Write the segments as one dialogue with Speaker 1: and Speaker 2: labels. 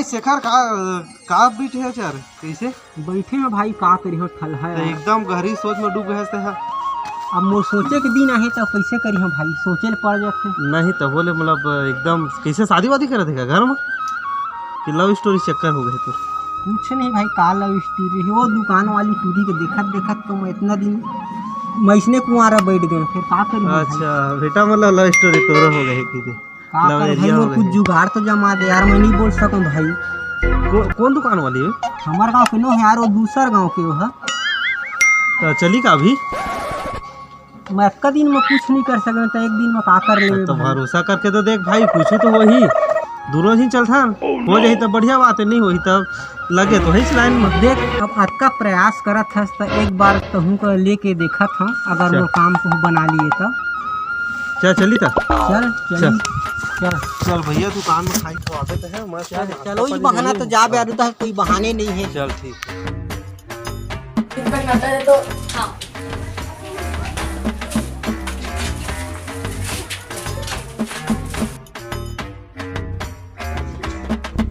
Speaker 1: शेखर का बैठे है यार, कैसे
Speaker 2: बैठे हैं भाई, का करी हो ठल है
Speaker 1: एकदम गहरी सोच में डूब गए है।
Speaker 2: अब मोर सोचे के दिन आहे तो कैसे करी हो भाई, सोचे ले पड़ जाते
Speaker 1: नहीं तो बोले मतलब एकदम कैसे शादी वादी करे थे घर में कि लव स्टोरी चक्कर हो गए तो
Speaker 2: कुछ नहीं भाई, का लव स्टोरी है वो दुकान वाली टूरी के देखत देखत तो मैं इतना दिन मैसने कुआरा बैठ गए, फिर का करी।
Speaker 1: अच्छा बेटा मतलब लव स्टोरी तोरा हो गए कि
Speaker 2: का कर भाई, वो कुछ जुगाड़ तो जमा दे यार, मैं नहीं बोल सकूं भाई।
Speaker 1: कौन दुकान वाली है?
Speaker 2: हमारे गांव के नो है यार, वो दूसर गांव के है।
Speaker 1: तो चली का अभी
Speaker 2: मैं एक दिन में कुछ नहीं कर सकता, तो एक दिन में का कर ले।
Speaker 1: तो भरोसा करके तो देख भाई, कुछ तो हो ही दोनों ही चलता हो जाही तो बढ़िया बात है, नहीं होही तब लगे तो है लाइन में।
Speaker 2: देख अब अतका प्रयास करत हस तो एक बार तहू को लेके देखत हूँ, अगर वो काम को बना लिए तो
Speaker 1: क्या चली था।
Speaker 2: चल चल
Speaker 1: चल चल भैया दुकान में खाई तो आते है मैं
Speaker 2: चलो ये बहाना तो जा बे, तो कोई बहाने नहीं है।
Speaker 1: चल ठीक
Speaker 3: है तो हाँ।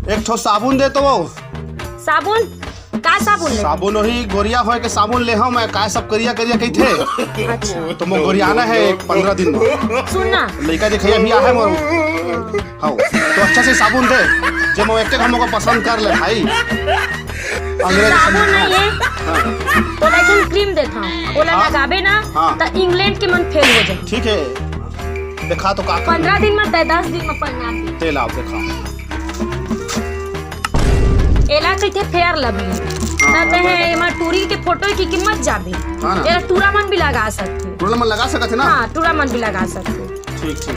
Speaker 4: एक ठो साबुन दे तो वो
Speaker 3: साबुन का साबुन ले?
Speaker 4: साबुन वही गोरिया हो के साबुन ले हम मैं का सब करिया करिया कही थे।
Speaker 3: अच्छा
Speaker 4: तो मैं गोरियाना है 15 दिन में
Speaker 3: सुनना
Speaker 4: लड़का दिखाया भी है मोर। हाँ तो अच्छा से साबुन दे जो मैं एक हमको पसंद कर ले भाई।
Speaker 3: साबुन नहीं है तो लेकिन क्रीम देता हूँ, ओला लगाबे ना तो इंग्लैंड के मन फेल हो जाए।
Speaker 4: ठीक है देखा तो का
Speaker 3: 15 दिन में 10 दिन में परिणाम दे।
Speaker 4: तेल आप देखा
Speaker 3: एला कहते फेयर लवली तब है एमा टूरी के फोटो की कीमत जाबे। एला टूरा मन भी लगा सकते,
Speaker 4: टूरा मन लगा सकते ना।
Speaker 3: हां टूरा मन भी लगा सकते।
Speaker 4: ठीक ठीक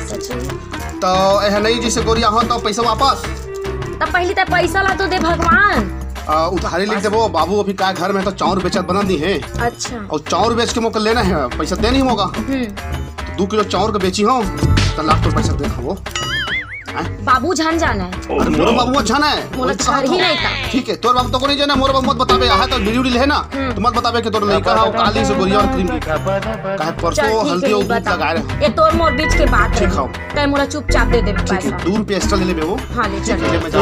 Speaker 4: तो यह नहीं जैसे गोरिया हो तो पैसा वापस
Speaker 3: तब पहले तो पैसा ला तो दे भगवान।
Speaker 4: उधारी लिख दे वो बाबू अभी का घर में तो चाउर बेचत बना दी है।
Speaker 3: अच्छा
Speaker 4: और चाउर बेच के मौका लेना है, पैसा दे नहीं होगा। 2 किलो चाउर का बेची हो तो लाख तो पैसा देखा वो
Speaker 3: बाबू जान जाना है।
Speaker 4: अरे मोर बाबू जाना है
Speaker 3: मोला छर ही नहीं था।
Speaker 4: ठीक है तोर बाबू तो को नहीं जाना, मोर बाबू मत बताबे है तो वीडियो ले ना तो मत बताबे कि तोर लड़का है काली से गोरिया और क्रीम काहे परसों हल्दी और दूध लगा रहे।
Speaker 3: ये तोर मोर बीच के बात है,
Speaker 4: ठीक है
Speaker 3: तय मोला चुपचाप दे दे पैसा।
Speaker 4: 2 रुपया एक्स्ट्रा ले लेबे वो।
Speaker 3: हां ले चल
Speaker 4: मैं जा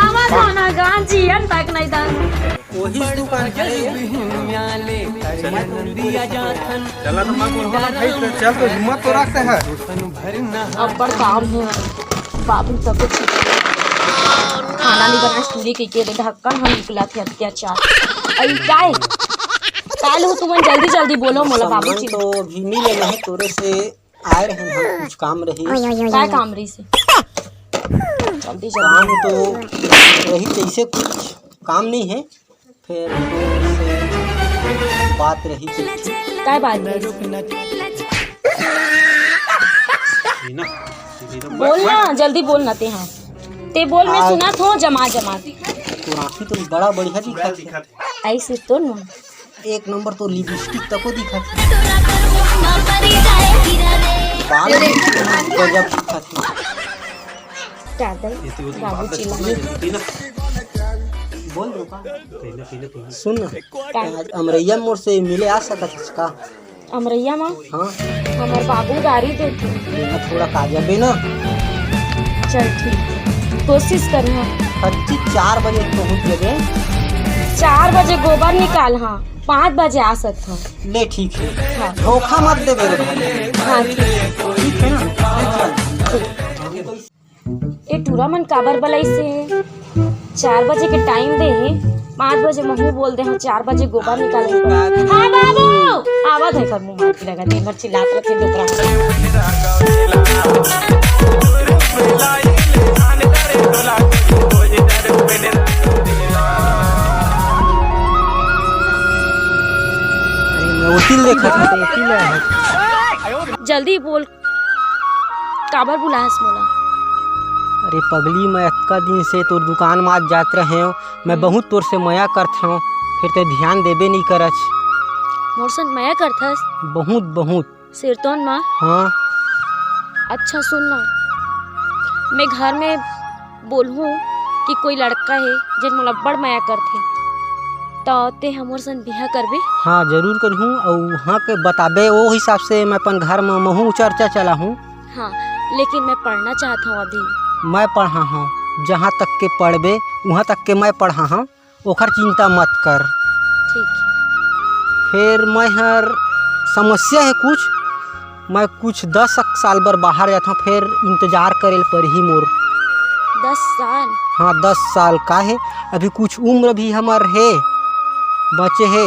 Speaker 3: आवाज होना गांजी अन तक नहीं दान
Speaker 2: वही दुकान
Speaker 1: चला तो भाई चल तो हिम्मत तो रखते हैं।
Speaker 3: अब बड़ काम है बाबू तब कुछ खाना नहीं बना स्टूरी के ढक्कन हम निकला थे अत्याचार। अई काय काल हो तुम जल्दी जल्दी बोलो मोला बाबू जी
Speaker 2: तो भी नहीं लेना है, तोरे से आए रहे हम, कुछ काम रही।
Speaker 3: काय काम रही से जल्दी
Speaker 2: काम
Speaker 3: जल्दी
Speaker 2: तो वही जैसे कुछ काम नहीं है, फिर तो बात रही
Speaker 3: काय बात बोल ना जल्दी बोल ना ते बोल मैं सुना थो जमा
Speaker 2: तो राखी तो बड़ा बढ़िया दिखा था।
Speaker 3: ऐसे तो न
Speaker 2: एक नंबर तो लिपस्टिक तक दिखा था, गजब दिखा था।
Speaker 3: बाबू चिल्ला
Speaker 2: बोल दो का सुन ना अमरैया मोड़ से मिले आ सकत का?
Speaker 3: अमरैया माँ
Speaker 2: हाँ
Speaker 3: हमारे बाबू गाड़ी देते
Speaker 2: थोड़ा काजल भी ना।
Speaker 3: चल ठीक कोशिश करना
Speaker 2: 4 बजे पहुँच जगह।
Speaker 3: 4 बजे गोबर निकाल। हाँ 5 बजे आ सकता
Speaker 2: ले ठीक है, धोखा मत दे मेरे भाई।
Speaker 3: हाँ
Speaker 2: ठीक है ना।
Speaker 3: ये टूरा मन काबर बलाई से 4 बजे के टाइम दे है, 5 बजे महू बोल दे। हाँ 4 बजे गोबर निकाले। हाँ बाबू आवाज है कर मुँह मार के लगा दिन भर चिल्लात रखे डोकरा। जल्दी बोल काबर बुलास मोला?
Speaker 2: अरे पगली मैं अक्का दिन से तोर दुकान में आज जात रहे हो, मैं बहुत तोर से मया करत हूँ, फिर ते ध्यान देबे नहीं करच।
Speaker 3: मोरसन मया करथस
Speaker 2: बहुत बहुत
Speaker 3: सिरतोन माँ।
Speaker 2: हाँ
Speaker 3: अच्छा सुन ना, मैं घर में बोलूँ कि कोई लड़का है जिन मोला बड़ मया करथे तो ते हमर सन बिहा करबे?
Speaker 2: हाँ जरूर करहूँ और वहाँ के बताबे वो हिसाब से मैं अपन घर में महू चर्चा चला हूँ।
Speaker 3: हाँ लेकिन मैं पढ़ना चाहता हूँ अभी।
Speaker 2: मैं पढ़ा हूँ जहाँ तक के पढ़बे वहाँ तक के मैं पढ़ा हूँ, ओखर चिंता मत कर।
Speaker 3: ठीक है।
Speaker 2: फिर मैं हर समस्या है कुछ, मैं कुछ 10 साल बर बाहर जाता हूँ, फिर इंतज़ार करेल पर ही मोर।
Speaker 3: 10 साल?
Speaker 2: हाँ 10 साल का है, अभी कुछ उम्र भी हमार है बचे है,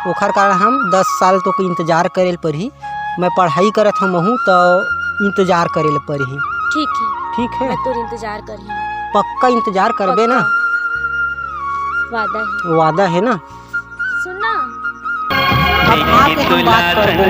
Speaker 2: ओखर कारण हम 10 साल तो के इंतज़ार करेल पर ही। मैं पढ़ाई करत हूँ तो इंतज़ार करेल पर ही।
Speaker 3: ठीक है,
Speaker 2: ठीक है,
Speaker 3: मैं तो इंतजार कर रही हूँ।
Speaker 2: पक्का इंतज़ार करबे ना?
Speaker 3: वादा है।
Speaker 2: वादा है ना?
Speaker 3: सुनना,
Speaker 2: अब आके हम बात करबो।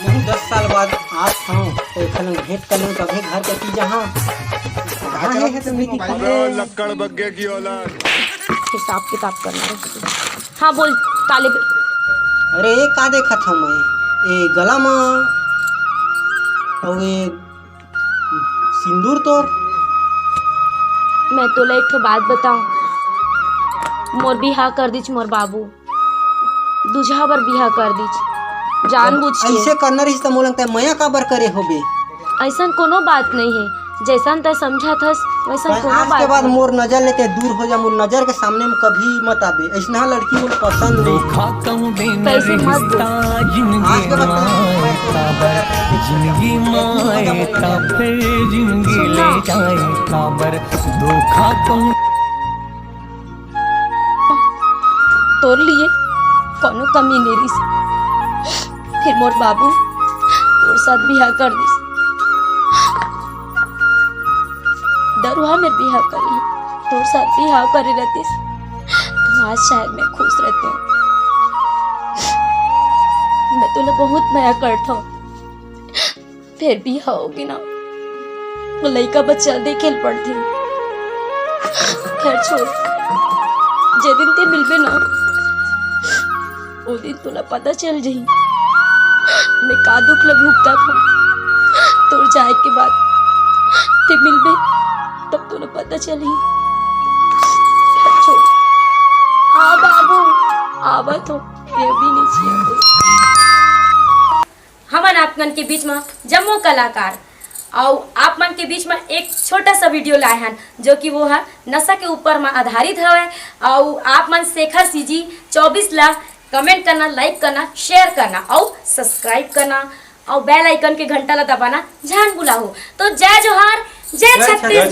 Speaker 2: मैं 10 साल बाद आज हूँ तो खलन भेंट कर लूँ, तभी घर के पी जहाँ कहाँ है तो नहीं दिखाई।
Speaker 5: लक्कड़ बग्गे की औलाद।
Speaker 3: हिसाब किताब करना है। हाँ बोल तालिब।
Speaker 2: अरे ये का देखत हूँ मैं, ये गला में और ये सिंदूर तोर।
Speaker 3: मैं तोला एक ठो बात बताऊं, मोर बिहा कर दीच मोर बाबू, दूल्हा बर बिहा कर दीच जानबूझ के।
Speaker 2: ऐसे करना रही तो मोलंग मया का बर करे होबे।
Speaker 3: ऐसा कोनो बात नहीं है, जैसन त समझा थस वैसा कोनो
Speaker 2: आज
Speaker 3: बात
Speaker 2: के बाद
Speaker 3: नहीं।
Speaker 2: मोर नजर लेते दूर हो जा, मोर नजर के सामने में कभी मत आबे। ऐसा लड़की मोर पसंद नहीं।
Speaker 3: कैसे मत बोल।
Speaker 2: आज के बाद
Speaker 6: जिंदगी माए ता फिर जिंदगी ले जाए खबर धोखा तुम
Speaker 3: तोर लिए कोनो कमी नहीं रही। फिर मोर बाबू तोर साथ बिहा कर दिस, दरुहा में बिहा करी, तोर साथ बिहा करे रहतीस तो आज शायद मैं खुश रहती हूँ। मैं तुला बहुत माया करता हूँ, फिर बिहा होगी ना वो लड़का बच्चा देखे पड़ती। खैर छोड़, जे दिन ते मिलबे ना वो दिन तुला पता चल जाही मैं का दुख ल भुगता था। तोर जाए के बाद ते मिलबे तब तुला पता चली। छोड़, हाँ बाबू आवत हो, ये भी नहीं चाहिए। हमन आप मन के बीच में जम्मू कलाकार और आप मन के बीच में एक छोटा सा वीडियो लाए हैं जो कि वो है नशा के ऊपर में आधारित है। और आप मन शेखर सीजी 24 लाख कमेंट करना, लाइक करना, शेयर करना और सब्सक्राइब करना और बेल आइकन के घंटा ला दबाना जान बुलाओ। तो जय जोहार, जय छत्तीसगढ़।